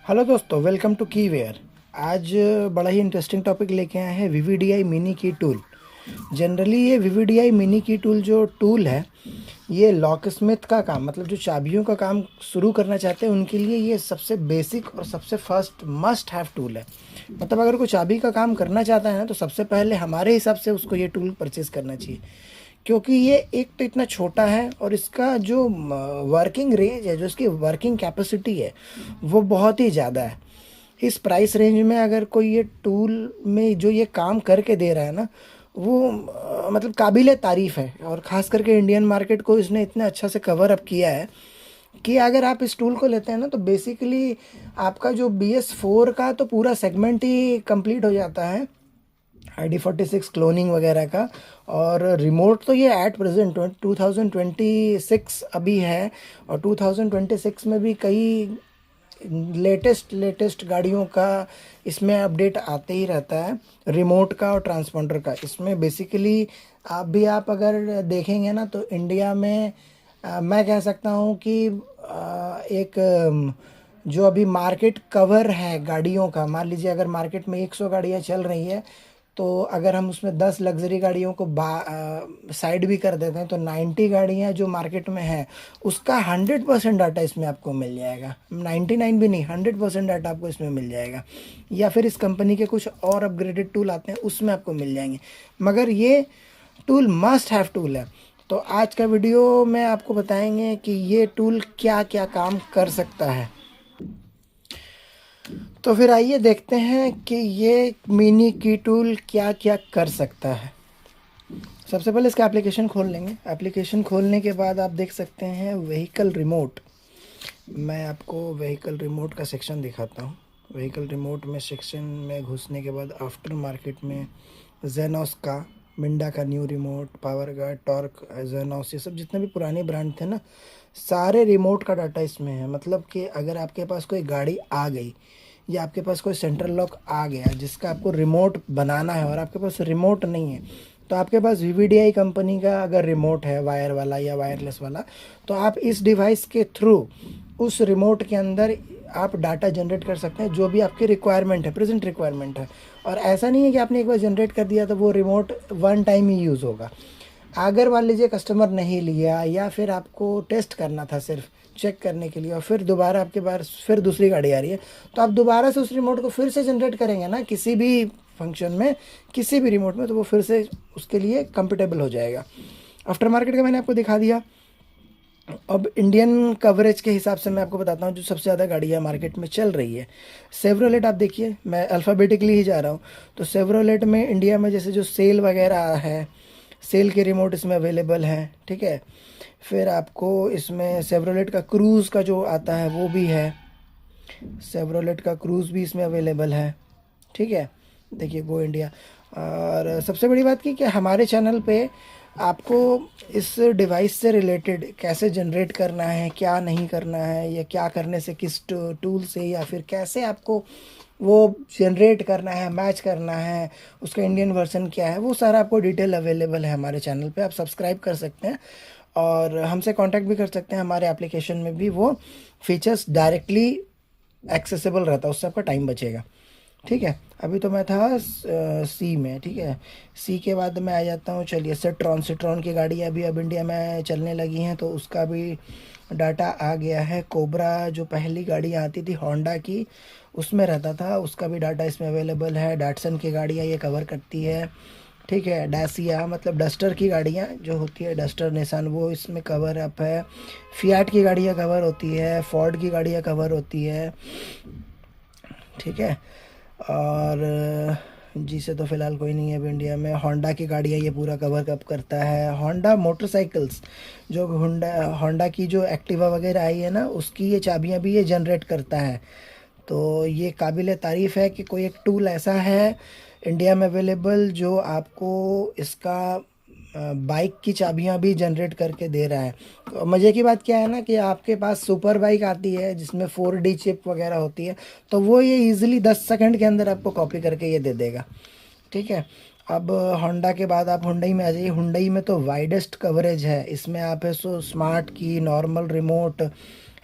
Hello दोस्तों, welcome to कीवेयर। आज बड़ा ही इंटरेस्टिंग टॉपिक लेके आए हैं, वीवीडीआई मिनी की टूल। जनरली ये वीवीडीआई मिनी की टूल जो टूल है, ये लॉक स्मिथ का काम, मतलब जो चाबियों का काम शुरू करना चाहते हैं उनके लिए ये सबसे बेसिक और सबसे फर्स्ट मस्ट हैव टूल है। मतलब अगर कोई चाबी का काम करना चाहता है ना, तो सबसे पहले हमारे हिसाब से उसको ये टूल परचेज़ करना चाहिए। क्योंकि ये एक तो इतना छोटा है और इसका जो वर्किंग रेंज है, जो इसकी वर्किंग कैपेसिटी है, वो बहुत ही ज़्यादा है। इस प्राइस रेंज में अगर कोई ये टूल में जो ये काम करके दे रहा है ना, वो मतलब काबिल तारीफ़ है। और ख़ास करके इंडियन मार्केट को इसने इतना अच्छा से कवर अप किया है कि अगर आप इस टूल को लेते हैं ना, तो बेसिकली आपका जो BS4 का तो पूरा सेगमेंट ही कंप्लीट हो जाता है, ID46 क्लोनिंग वगैरह का। और रिमोट तो ये एट प्रेजेंट 2026 अभी है, और 2026 में भी कई लेटेस्ट लेटेस्ट गाड़ियों का इसमें अपडेट आते ही रहता है, रिमोट का और ट्रांसपॉन्डर का। इसमें बेसिकली आप अगर देखेंगे ना, तो इंडिया में मैं कह सकता हूँ कि एक जो अभी मार्केट कवर है गाड़ियों का, मान लीजिए अगर मार्केट में 100 गाड़ियाँ चल रही है, तो अगर हम उसमें 10 लग्जरी गाड़ियों को साइड भी कर देते हैं, तो 90 गाड़ियाँ जो मार्केट में है उसका 100% डाटा इसमें आपको मिल जाएगा। 99 भी नहीं, 100% डाटा आपको इसमें मिल जाएगा। या फिर इस कंपनी के कुछ और अपग्रेडेड टूल आते हैं, उसमें आपको मिल जाएंगे, मगर ये टूल मस्ट हैव टूल है। तो आज का वीडियो में आपको बताएंगे कि ये टूल क्या क्या काम कर सकता है। तो फिर आइए देखते हैं कि ये मिनी की टूल क्या क्या कर सकता है। सबसे पहले इसका एप्लीकेशन खोल लेंगे। एप्लीकेशन खोलने के बाद आप देख सकते हैं व्हीकल रिमोट। मैं आपको व्हीकल रिमोट का सेक्शन दिखाता हूँ। व्हीकल रिमोट में सेक्शन में घुसने के बाद आफ्टर मार्केट में जेनोस का, मिंडा का new remote, power guard, torque, जेनोस, ये सब जितने भी पुराने ब्रांड थे ना, सारे रिमोट का डाटा इसमें है। मतलब कि अगर आपके पास कोई गाड़ी आ गई या आपके पास कोई सेंट्रल लॉक आ गया जिसका आपको रिमोट बनाना है और आपके पास रिमोट नहीं है, तो आपके पास वीवीडीआई कंपनी का अगर रिमोट है, वायर वाला या वायरलेस वाला, तो आप इस डिवाइस के थ्रू उस रिमोट के अंदर आप डाटा जनरेट कर सकते हैं, जो भी आपकी रिक्वायरमेंट है, प्रेजेंट रिक्वायरमेंट है। और ऐसा नहीं है कि आपने एक बार जनरेट कर दिया तो वो रिमोट वन टाइम ही यूज़ होगा। अगर मान लीजिए कस्टमर नहीं लिया, या फिर आपको टेस्ट करना था सिर्फ चेक करने के लिए, और फिर दोबारा आपके पास फिर दूसरी गाड़ी आ रही है, तो आप दोबारा से उस रिमोट को फिर से जनरेट करेंगे ना किसी भी फंक्शन में, किसी भी रिमोट में, तो वो फिर से उसके लिए कंपेटेबल हो जाएगा। आफ्टर मार्केट का मैंने आपको दिखा दिया। अब इंडियन कवरेज के हिसाब से मैं आपको बताता हूँ जो सबसे ज़्यादा गाड़ियाँ मार्केट में चल रही है। सेवरोलेट, आप देखिए, मैं अल्फ़ाबेटिकली ही जा रहा हूँ। तो सेवरोलेट में इंडिया में जैसे जो सेल वगैरह है, सेल के रिमोट इसमें अवेलेबल हैं, ठीक है। फिर आपको इसमें सेवरोलेट का क्रूज़ का जो आता है वो भी है, सेवरोलेट का क्रूज़ भी इसमें अवेलेबल है, ठीक है। देखिए गो इंडिया। और सबसे बड़ी बात की कि हमारे चैनल पे आपको इस डिवाइस से रिलेटेड कैसे जनरेट करना है, क्या नहीं करना है, या क्या करने से किस टूल से, या फिर कैसे आपको वो जनरेट करना है, मैच करना है, उसका इंडियन वर्जन क्या है, वो सारा आपको डिटेल अवेलेबल है हमारे चैनल पे। आप सब्सक्राइब कर सकते हैं और हमसे कांटेक्ट भी कर सकते हैं। हमारे एप्लीकेशन में भी वो फीचर्स डायरेक्टली एक्सेसिबल रहता है, उससे आपका टाइम बचेगा, ठीक है। अभी तो मैं था सी में, ठीक है। सी के बाद मैं आ जाता हूँ, चलिए, सेट्रॉन। सेट्रॉन की गाड़ियाँ अभी अब इंडिया में चलने लगी हैं, तो उसका भी डाटा आ गया है। कोबरा जो पहली गाड़ी आती थी होंडा की, उसमें रहता था, उसका भी डाटा इसमें अवेलेबल है। डैटसन की गाड़ियाँ ये कवर करती है, ठीक है। डासिया मतलब डस्टर की गाड़ियाँ जो होती है, डस्टर निसान, वो इसमें कवर अप है। फियाट की गाड़ियाँ कवर होती है, फोर्ड की गाड़ियाँ कवर होती है, ठीक है। और जी से तो फ़िलहाल कोई नहीं है अभी इंडिया में। होंडा की गाड़ियाँ ये पूरा कवर अप करता है। होंडा मोटरसाइकिल्स, जो होंडा होंडा की जो एक्टिवा वगैरह आई है ना, उसकी ये चाबियाँ भी ये जनरेट करता है। तो ये काबिल तारीफ़ है कि कोई एक टूल ऐसा है इंडिया में अवेलेबल जो आपको इसका बाइक की चाबियां भी जनरेट करके दे रहा है। तो मज़े की बात क्या है ना, कि आपके पास सुपर बाइक आती है जिसमें 4D चिप वगैरह होती है, तो वो ये इजीली 10 सेकंड के अंदर आपको कॉपी करके ये दे देगा, ठीक है। अब होंडा के बाद आप हुंडई में आ जाइए। हुंडई में तो वाइडेस्ट कवरेज है, इसमें आप है सो स्मार्ट की, नॉर्मल रिमोट,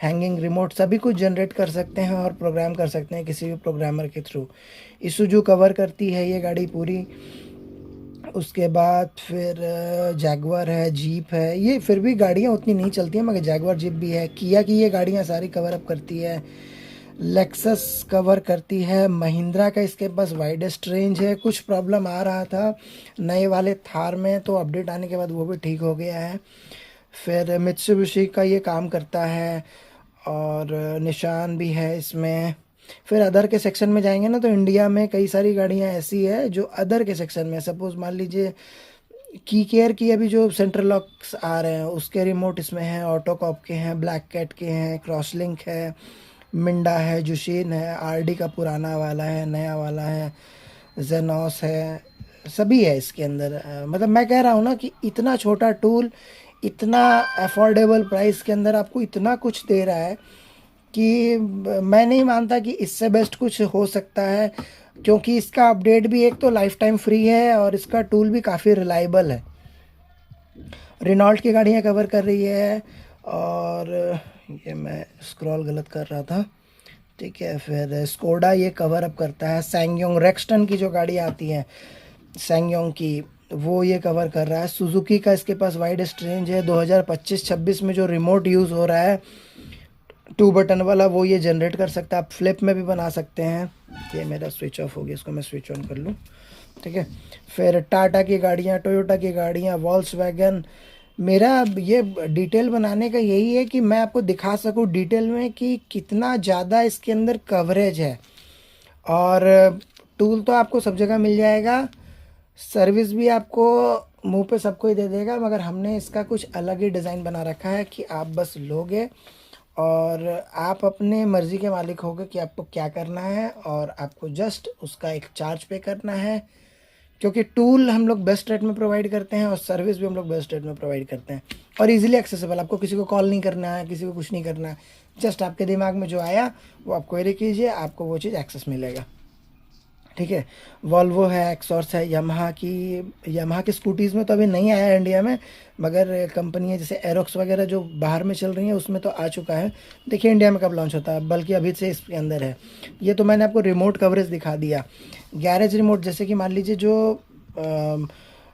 हैंगिंग रिमोट सभी कुछ जनरेट कर सकते हैं और प्रोग्राम कर सकते हैं किसी भी प्रोग्रामर के थ्रू। isuzu कवर करती है ये गाड़ी पूरी। उसके बाद फिर जैगवार है, जीप है, ये फिर भी गाड़ियाँ उतनी नहीं चलती हैं मगर जैगवार जीप भी है। किया की ये गाड़ियाँ सारी कवर अप करती है। लेक्सस कवर करती है। महिंद्रा का इसके पास वाइडेस्ट रेंज है। कुछ प्रॉब्लम आ रहा था नए वाले थार में, तो अपडेट आने के बाद वो भी ठीक हो गया है। फिर मित्सुबिशी का ये काम करता है और निशान भी है इसमें। फिर अदर के सेक्शन में जाएंगे ना तो इंडिया में कई सारी गाड़ियां ऐसी है जो अदर के सेक्शन में, सपोज मान लीजिए की केयर की अभी जो सेंट्रल लॉक्स आ रहे हैं उसके रिमोट इसमें हैं, ऑटोकॉप के हैं, ब्लैक कैट के हैं, क्रॉसलिंक है, मिंडा है, जुशीन है, आरडी का पुराना वाला है, नया वाला है, जेनॉस है, सभी है इसके अंदर। मतलब मैं कह रहा हूँ ना कि इतना छोटा टूल इतना अफोर्डेबल प्राइस के अंदर आपको इतना कुछ दे रहा है कि मैं नहीं मानता कि इससे बेस्ट कुछ हो सकता है, क्योंकि इसका अपडेट भी एक तो लाइफ टाइम फ्री है और इसका टूल भी काफ़ी रिलायबल है। रेनॉल्ट की गाड़ियाँ कवर कर रही है और ये मैं स्क्रॉल गलत कर रहा था, ठीक है। फिर स्कोडा ये कवर अप करता है। सैंगयोंग रेक्सटन की जो गाड़ी आती हैं सैंगयोंग की, वो ये कवर कर रहा है। सुजुकी का इसके पास वाइडेस्ट रेंज है। 2025-26 में जो रिमोट यूज़ हो रहा है 2 बटन वाला, वो ये जनरेट कर सकता है। आप फ्लिप में भी बना सकते हैं। ये मेरा स्विच ऑफ हो गया, इसको मैं स्विच ऑन कर लूँ, ठीक है। फिर टाटा की गाड़ियाँ, टोयोटा की गाड़ियाँ, वॉल्क्सवैगन। मेरा ये डिटेल बनाने का यही है कि मैं आपको दिखा सकूँ डिटेल में कि कितना ज़्यादा इसके अंदर कवरेज है। और टूल तो आपको सब जगह मिल जाएगा, सर्विस भी आपको मुंह पे सबको ही दे देगा, मगर हमने इसका कुछ अलग ही डिज़ाइन बना रखा है कि आप बस लोगे और आप अपने मर्ज़ी के मालिक होगे कि आपको क्या करना है, और आपको जस्ट उसका एक चार्ज पे करना है। क्योंकि टूल हम लोग बेस्ट रेट में प्रोवाइड करते हैं और सर्विस भी हम लोग बेस्ट रेट में प्रोवाइड करते हैं और इजीली एक्सेसिबल। आपको किसी को कॉल नहीं करना है, किसी को कुछ नहीं करना है, जस्ट आपके दिमाग में जो आया वो आप क्वेरी कीजिए, आपको वो चीज़ एक्सेस मिलेगा, ठीक है। वॉल्वो है, एक्सॉर्स है, यमहा की स्कूटीज़ में तो अभी नहीं आया है इंडिया में, मगर कंपनी है जैसे एरोक्स वगैरह जो बाहर में चल रही हैं उसमें तो आ चुका है। देखिए इंडिया में कब लॉन्च होता है, बल्कि अभी से इसके अंदर है। ये तो मैंने आपको रिमोट कवरेज दिखा दिया। गैरेज रिमोट, जैसे कि मान लीजिए जो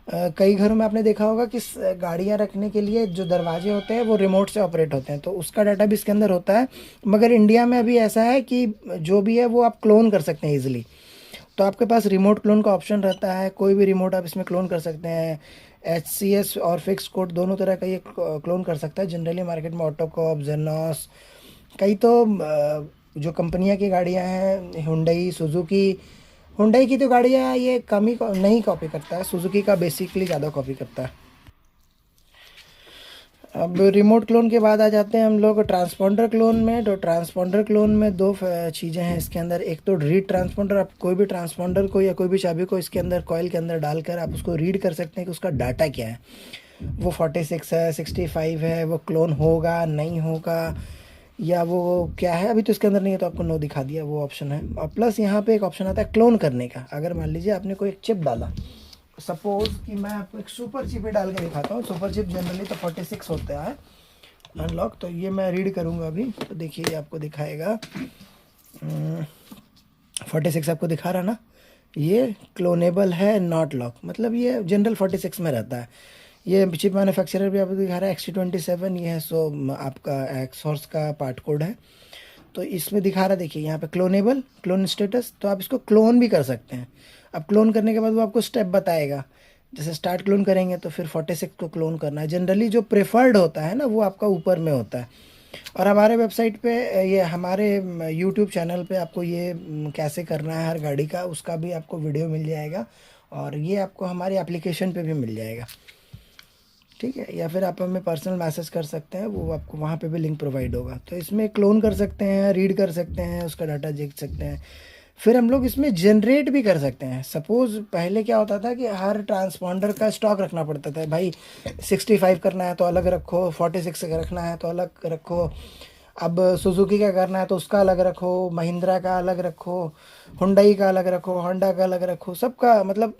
कई घरों में आपने देखा होगा कि गाड़ियाँ रखने के लिए जो दरवाजे होते हैं वो रिमोट से ऑपरेट होते हैं, तो उसका डाटा भी इसके अंदर होता है। मगर इंडिया में अभी ऐसा है कि जो भी है वो आप क्लोन कर सकते हैं ईजिली। तो आपके पास रिमोट क्लोन का ऑप्शन रहता है, कोई भी रिमोट आप इसमें क्लोन कर सकते हैं। HCS और फिक्स कोड दोनों तरह का ये क्लोन कर सकता है। जनरली मार्केट में ऑटोकॉप, जेनॉस, कई तो जो कंपनियां की गाड़ियां हैं, हुंडई, सुजुकी। हुंडई की तो गाड़ियां ये कम ही नहीं कॉपी करता है, सुजुकी का बेसिकली ज़्यादा कॉपी करता है। अब रिमोट क्लोन के बाद आ जाते हैं हम लोग ट्रांसपॉन्डर क्लोन में। तो ट्रांसपॉन्डर क्लोन में दो चीज़ें हैं इसके अंदर। एक तो रीड ट्रांसपॉन्डर, आप कोई भी ट्रांसपॉन्डर को या कोई भी चाबी को इसके अंदर कॉइल के अंदर डालकर आप उसको रीड कर सकते हैं कि उसका डाटा क्या है, वो 46 है, 65 है, वो क्लोन होगा नहीं होगा या वो क्या है। अभी तो इसके अंदर नहीं है तो आपको नो दिखा दिया, वो ऑप्शन है। और प्लस यहाँ पे एक ऑप्शन आता है क्लोन करने का। अगर मान लीजिए आपने कोई एक चिप डाला, सपोज कि मैं आपको एक सुपर चिप ही डाल के दिखाता हूँ। सुपर चिप जनरली तो 46 होता है अनलॉक। तो ये मैं रीड करूँगा अभी, तो देखिए ये आपको दिखाएगा 46 आपको दिखा रहा ना, ये क्लोनेबल है, नॉट लॉक, मतलब ये जनरल 46 में रहता है। ये चिप मैन्युफैक्चरर भी आपको दिखा रहा है XT27, ये है सो आपका एक्सॉर्स का पार्ट कोड है। तो इसमें दिखा रहा है, देखिए यहाँ पे क्लोनेबल, क्लोन स्टेटस, तो आप इसको क्लोन भी कर सकते हैं। अब क्लोन करने के बाद वो आपको स्टेप बताएगा, जैसे स्टार्ट क्लोन करेंगे तो फिर 46 को क्लोन करना है। जनरली जो प्रेफर्ड होता है ना वो आपका ऊपर में होता है। और हमारे वेबसाइट पे, ये हमारे यूट्यूब चैनल पे आपको ये कैसे करना है हर गाड़ी का, उसका भी आपको वीडियो मिल जाएगा और ये आपको हमारी एप्लीकेशन पे भी मिल जाएगा, ठीक है। या फिर आप हमें पर्सनल मैसेज कर सकते हैं, वो आपको वहाँ पे भी लिंक प्रोवाइड होगा। तो इसमें क्लोन कर सकते हैं, रीड कर सकते हैं, उसका डाटा देख सकते हैं। फिर हम लोग इसमें जनरेट भी कर सकते हैं। सपोज़ पहले क्या होता था कि हर ट्रांसपॉन्डर का स्टॉक रखना पड़ता था, भाई 65 करना है तो अलग रखो, 46 का रखना है तो अलग रखो, अब सुजुकी का करना है तो उसका अलग रखो, महिंद्रा का अलग रखो, हुंडई का अलग रखो, होंडा का अलग रखो, सबका मतलब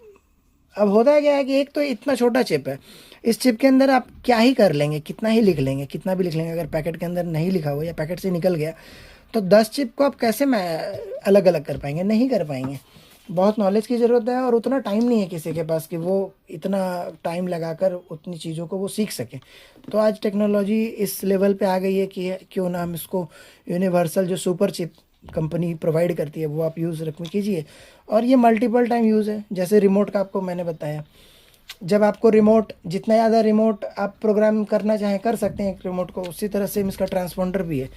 अब होता क्या है कि एक तो इतना छोटा चिप है, इस चिप के अंदर आप क्या ही कर लेंगे, कितना ही लिख लेंगे, कितना भी लिख लेंगे, अगर पैकेट के अंदर नहीं लिखा हुआ या पैकेट से निकल गया तो 10 चिप को आप कैसे मैं अलग अलग कर पाएंगे, नहीं कर पाएंगे। बहुत नॉलेज की ज़रूरत है और उतना टाइम नहीं है किसी के पास कि वो इतना टाइम लगाकर उतनी चीज़ों को वो सीख सके। तो आज टेक्नोलॉजी इस लेवल पे आ गई है कि क्यों ना हम इसको यूनिवर्सल जो सुपर चिप कंपनी प्रोवाइड करती है वो आप यूज़ रख कीजिए। और ये मल्टीपल टाइम यूज़ है, जैसे रिमोट का आपको मैंने बताया, जब आपको रिमोट जितना ज़्यादा रिमोट आप प्रोग्राम करना चाहें कर सकते हैं एक रिमोट को, उसी तरह से इसका ट्रांसपोंडर भी है।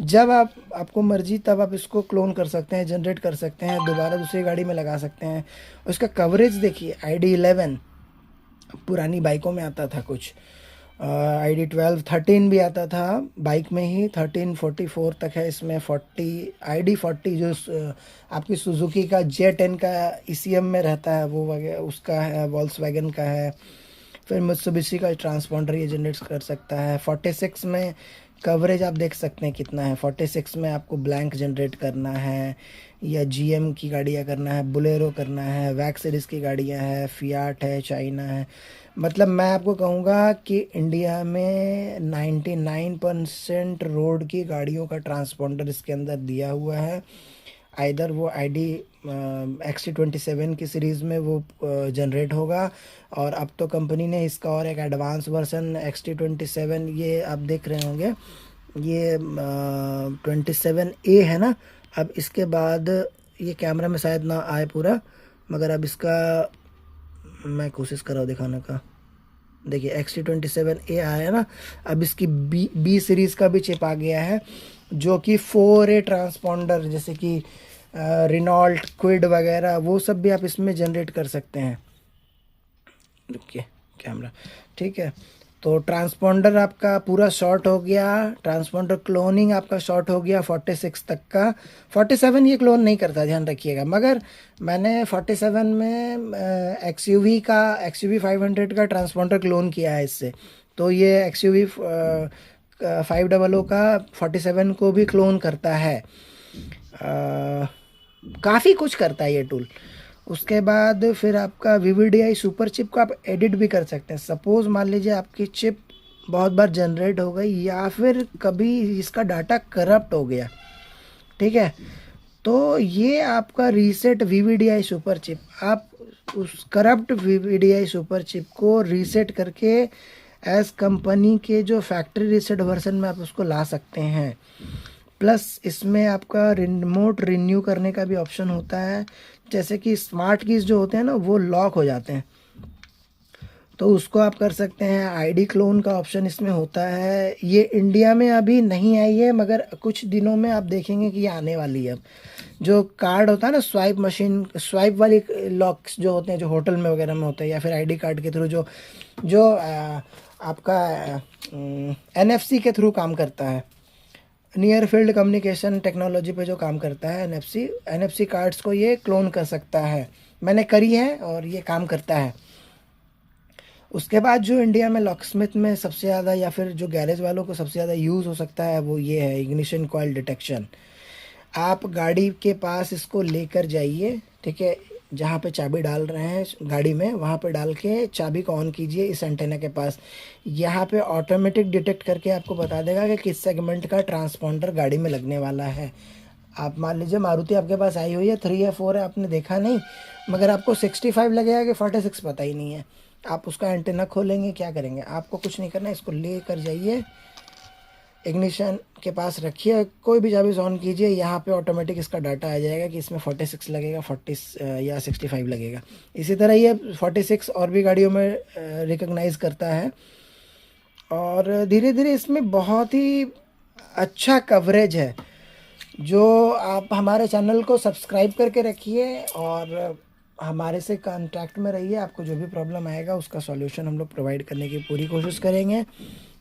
जब आपको मर्जी तब आप इसको क्लोन कर सकते हैं, जनरेट कर सकते हैं, दोबारा दूसरी गाड़ी में लगा सकते हैं। उसका कवरेज देखिए, ID11 पुरानी बाइकों में आता था कुछ, ID12 13 भी आता था बाइक में ही, 1344 तक है इसमें, 40 जो आपकी सुजुकी का J10 का ECM में रहता है वो वगैरह उसका है, वॉल्क्सवैगन का है। फिर मित्सुबिशी का ट्रांसपॉन्डर ये जनरेट कर सकता है। 46 में कवरेज आप देख सकते हैं कितना है। 46 में आपको ब्लैंक जनरेट करना है या GM की गाड़ियाँ करना है, बुलेरो करना है, वैक्स सीरीज़ की गाड़ियाँ है, फियाट है, चाइना है। मतलब मैं आपको कहूँगा कि इंडिया में 99% रोड की गाड़ियों का ट्रांसपॉन्डर इसके अंदर दिया हुआ है। आइदर वो XT27 की सीरीज़ में वो जनरेट होगा, और अब तो कंपनी ने इसका और एक एडवांस वर्जन XT27, ये आप देख रहे होंगे, ये 27A है ना। अब इसके बाद ये कैमरा में शायद ना आए पूरा, मगर अब इसका मैं कोशिश कर रहा हूँ दिखाने का। देखिए XT27A आया है ना, अब इसकी B सीरीज़ का भी चिप आ गया है, जो कि 4A ट्रांसपॉन्डर जैसे कि रिनॉल्ट, क्विड वगैरह वो सब भी आप इसमें जनरेट कर सकते हैं। देखिए कैमरा, ठीक है। तो ट्रांसपॉन्डर आपका पूरा शॉर्ट हो गया, ट्रांसपॉन्डर क्लोनिंग आपका शॉर्ट हो गया 46 तक का। 47 ये क्लोन नहीं करता, ध्यान रखिएगा, मगर मैंने 47 में XUV 500 का ट्रांसपॉन्डर क्लोन किया है इससे। तो ये XUV 500 का 47 को भी क्लोन करता है। काफ़ी कुछ करता है ये टूल। उसके बाद फिर आपका VVDI सुपर चिप को आप एडिट भी कर सकते हैं। सपोज़ मान लीजिए आपकी चिप बहुत बार जनरेट हो गई या फिर कभी इसका डाटा करप्ट हो गया, ठीक है, तो ये आपका रीसेट VVDI सुपर चिप, आप उस करप्ट VVDI सुपर चिप को रीसेट करके एज कंपनी के जो फैक्ट्री रीसेट वर्जन में आप उसको ला सकते हैं। प्लस इसमें आपका रिमोट रिन्यू करने का भी ऑप्शन होता है, जैसे कि स्मार्ट कीज जो होते हैं ना वो लॉक हो जाते हैं, तो उसको आप कर सकते हैं। ID क्लोन का ऑप्शन इसमें होता है। ये इंडिया में अभी नहीं आई है, मगर कुछ दिनों में आप देखेंगे कि ये आने वाली है। अब जो कार्ड होता है ना, स्वाइप मशीन, स्वाइप वाली लॉक्स जो होते हैं, जो होटल में वगैरह में होते हैं, या फिर ID कार्ड के थ्रू जो आपका NFC के थ्रू काम करता है, नियर फील्ड कम्युनिकेशन टेक्नोलॉजी पे जो काम करता है, NFC कार्ड्स को ये क्लोन कर सकता है। मैंने करी है और ये काम करता है। उसके बाद जो इंडिया में लॉकस्मिथ में सबसे ज़्यादा या फिर जो गैरेज वालों को सबसे ज़्यादा यूज़ हो सकता है वो ये है इग्निशन कॉइल डिटेक्शन। आप गाड़ी के पास इसको लेकर जाइए, ठीक है, जहाँ पे चाबी डाल रहे हैं गाड़ी में वहाँ पे डाल के चाबी को ऑन कीजिए इस एंटेना के पास। यहाँ पे ऑटोमेटिक डिटेक्ट करके आपको बता देगा कि किस सेगमेंट का ट्रांसपॉन्डर गाड़ी में लगने वाला है। आप मान लीजिए मारुति आपके पास आई हुई है, 3 या 4 है, आपने देखा नहीं, मगर आपको 65 लगेगा कि 46 पता ही नहीं है। आप उसका एंटेना खोलेंगे, क्या करेंगे, आपको कुछ नहीं करना, इसको ले कर जाइए इग्निशन के पास रखिए, कोई भी चाबी ऑन कीजिए, यहाँ पे ऑटोमेटिक इसका डाटा आ जाएगा कि इसमें 46 लगेगा, 40 या 65 लगेगा। इसी तरह ये 46 और भी गाड़ियों में रिकॉग्नाइज करता है। और धीरे धीरे इसमें बहुत ही अच्छा कवरेज है। जो आप हमारे चैनल को सब्सक्राइब करके रखिए और हमारे से कांटेक्ट में रहिए, आपको जो भी प्रॉब्लम आएगा उसका सॉल्यूशन हम लोग प्रोवाइड करने की पूरी कोशिश करेंगे।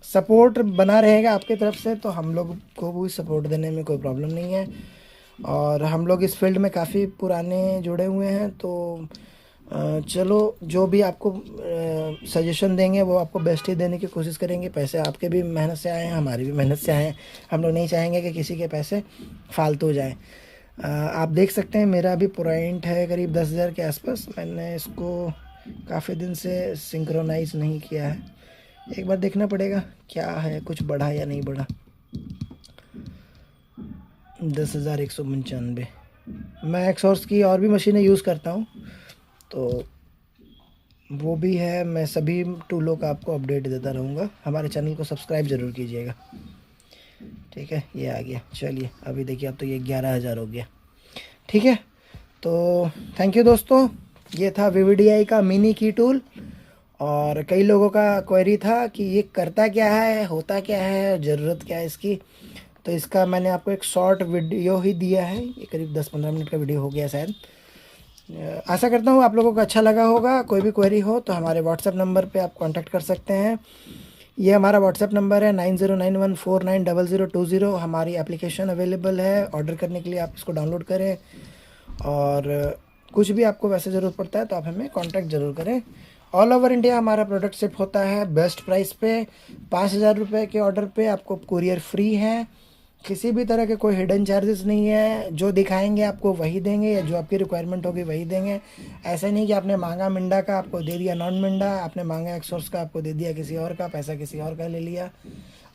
सपोर्ट बना रहेगा आपकी तरफ से तो हम लोग को भी सपोर्ट देने में कोई प्रॉब्लम नहीं है। और हम लोग इस फील्ड में काफ़ी पुराने जुड़े हुए हैं, तो चलो जो भी आपको सजेशन देंगे वो आपको बेस्ट ही देने की कोशिश करेंगे। पैसे आपके भी मेहनत से आए हैं, हमारी भी मेहनत से आए हैं, हम लोग नहीं चाहेंगे कि किसी के पैसे फालतू जाएं। आप देख सकते हैं मेरा अभी पॉइंट है करीब 10,000 के आसपास। मैंने इसको काफ़ी दिन से सिंक्रोनाइज नहीं किया है, एक बार देखना पड़ेगा क्या है, कुछ बढ़ा या नहीं बढ़ा। 10,195। मैं एक्सॉर्स की और भी मशीनें यूज़ करता हूँ, तो वो भी है। मैं सभी टूलों का आपको अपडेट देता रहूँगा। हमारे चैनल को सब्सक्राइब ज़रूर कीजिएगा। ठीक है, ये आ गया। चलिए अभी देखिए, अब तो ये 11,000 हो गया। ठीक है, तो थैंक यू दोस्तों। ये था VVDI का मिनी की टूल। और कई लोगों का क्वेरी था कि ये करता क्या है, होता क्या है, ज़रूरत क्या है इसकी। तो इसका मैंने आपको एक शॉर्ट वीडियो ही दिया है, ये करीब 10-15 मिनट का वीडियो हो गया शायद। आशा करता हूँ आप लोगों को अच्छा लगा होगा। कोई भी क्वेरी हो तो हमारे व्हाट्सएप नंबर पे आप कांटेक्ट कर सकते हैं। ये हमारा व्हाट्सएप नंबर है 9091490020। हमारी एप्लीकेशन अवेलेबल है, ऑर्डर करने के लिए आप इसको डाउनलोड करें। और कुछ भी आपको वैसे ज़रूरत पड़ता है तो आप हमें कांटेक्ट ज़रूर करें। ऑल ओवर इंडिया हमारा प्रोडक्ट शिप होता है बेस्ट प्राइस पे। 5,000 रुपये के ऑर्डर पे आपको कुरियर फ्री है। किसी भी तरह के कोई हिडन चार्जेस नहीं है। जो दिखाएंगे आपको वही देंगे, या जो आपकी रिक्वायरमेंट होगी वही देंगे। ऐसा नहीं कि आपने मांगा मिंडा का आपको दे दिया नॉन मिंडा, आपने मांगा एक्सोर्स का आपको दे दिया किसी और का, पैसा किसी और का ले लिया।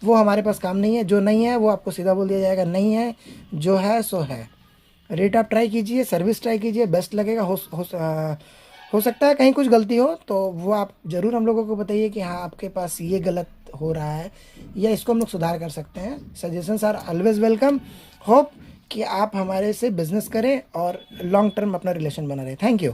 वो हमारे पास काम नहीं है। जो नहीं है वो आपको सीधा बोल दिया जाएगा नहीं है, जो है सो है। रेट आप ट्राई कीजिए, सर्विस ट्राई कीजिए, बेस्ट लगेगा। हो सकता है कहीं कुछ गलती हो तो वो आप ज़रूर हम लोगों को बताइए कि हाँ आपके पास ये गलत हो रहा है, या इसको हम लोग सुधार कर सकते हैं। Suggestions are always welcome. Hope कि आप हमारे से बिजनेस करें और लॉन्ग टर्म अपना रिलेशन बना रहे। Thank you.